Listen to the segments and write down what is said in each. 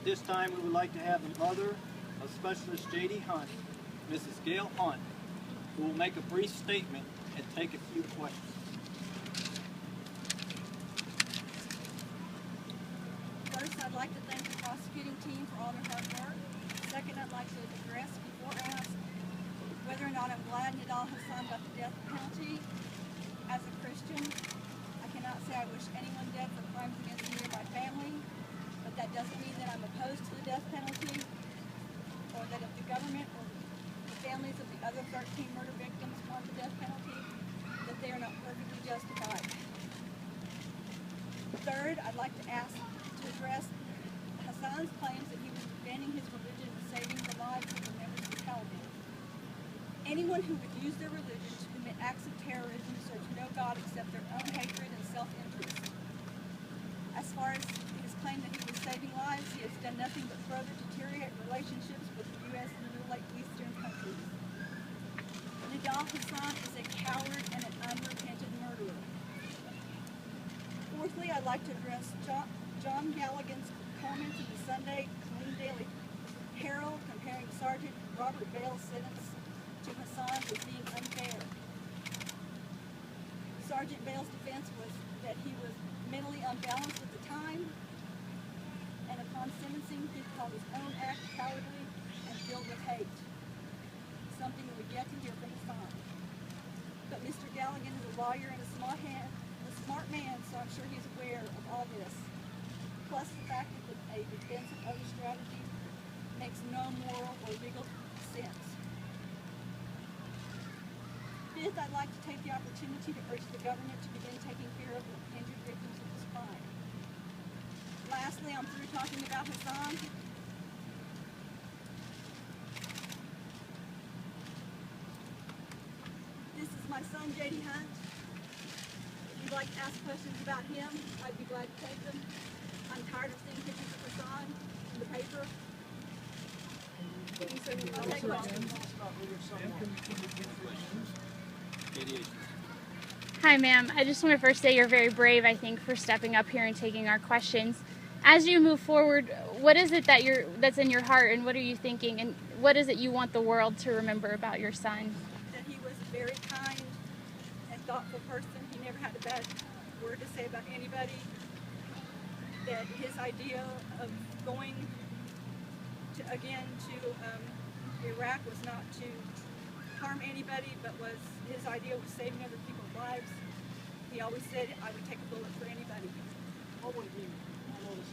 this time, we would like to have the mother of Specialist J.D. Hunt, Mrs. Gale Hunt, who will make a brief statement and take a few questions. First, I'd like to thank the prosecuting team for all their hard work. Second, I'd like to address before asked whether or not I'm glad Nidal Hassan got the death penalty. As a Christian, I cannot say I wish anyone dead for crimes against me or my family, but that doesn't mean that I'm opposed to the death penalty, or that if the government or the families of the other 13 murder victims want the death penalty, that they are not perfectly justified. Third, I'd like to address Hassan's claims that he was defending his religion and saving the lives of the members of the Taliban. Anyone who would use their religion to commit acts of terrorism serves no God except their own hatred and self-interest. As far as his claim that he was saving lives, he has done nothing but further deteriorate relationships with the U.S. and the Middle Eastern countries. Nidal Hassan is a coward and an unrepentant murderer. Fourthly, I'd like to address John Galligan's comments in the Sunday Clean Daily Herald comparing Sergeant Robert Bale's sentence to Hassan as being unfair. Sergeant Bale's defense was that he was mentally unbalanced at the time, and upon sentencing, he called his own act cowardly and filled with hate, something we would yet to hear from Hassan. But Mr. Galligan is a lawyer and a smart man, so I'm sure he's aware of all this. Plus the fact that a defensive other strategy makes no moral or legal sense. Fifth, I'd like to take the opportunity to urge the government to begin taking care of the injured victims of this crime. Lastly, I'm through talking about Hassan. This is my son, J.D. Hunt. If you'd like to ask questions about him, I'd be glad to take them. I'm tired of seeing pictures of Hassan in the paper. I'll take questions. Hi, ma'am. I just want to first say you're very brave, I think, for stepping up here and taking our questions. As you move forward, what is it that's in your heart, and what are you thinking, and what is it you want the world to remember about your son? That he was a very kind and thoughtful person. He never had a bad word to say about anybody. That his idea of going to Iraq was not to harm anybody, but his idea was saving other people's lives. He always said, I would take a bullet for anybody. What would he notice?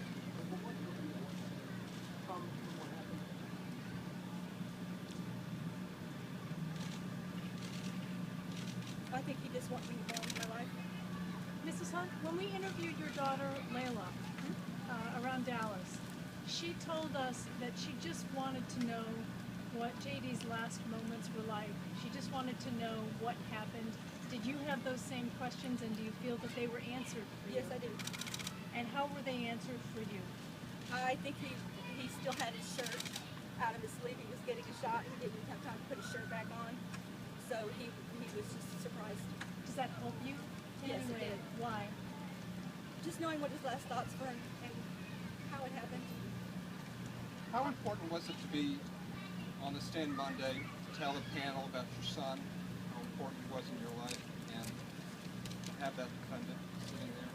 What would he from what happened? I think he just wanted me to go into my life. Mrs. Hunt, when we interviewed your daughter, Layla, around Dallas, she told us that she just wanted to know what JD's last moments were like. She just wanted to know what happened. Did you have those same questions, and do you feel that they were answered for you? Yes, I do. And how were they answered for you? I think he still had his shirt out of his sleeve. He was getting a shot. He didn't have time to put his shirt back on. So he was just surprised. Does that help you? Yes, it did. Why? Just knowing what his last thoughts were and how it happened. How important was it to be on the stand Monday to tell the panel about your son, how important he was in your life, and have that defendant sitting there?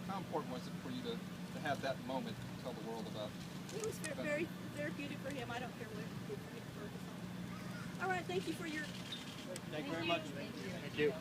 How important was it for you to have that moment to tell the world about it? It was very therapeutic for him. I don't care what he did for me to focus on. All right, thank you for your... Thank you very much. Thank you.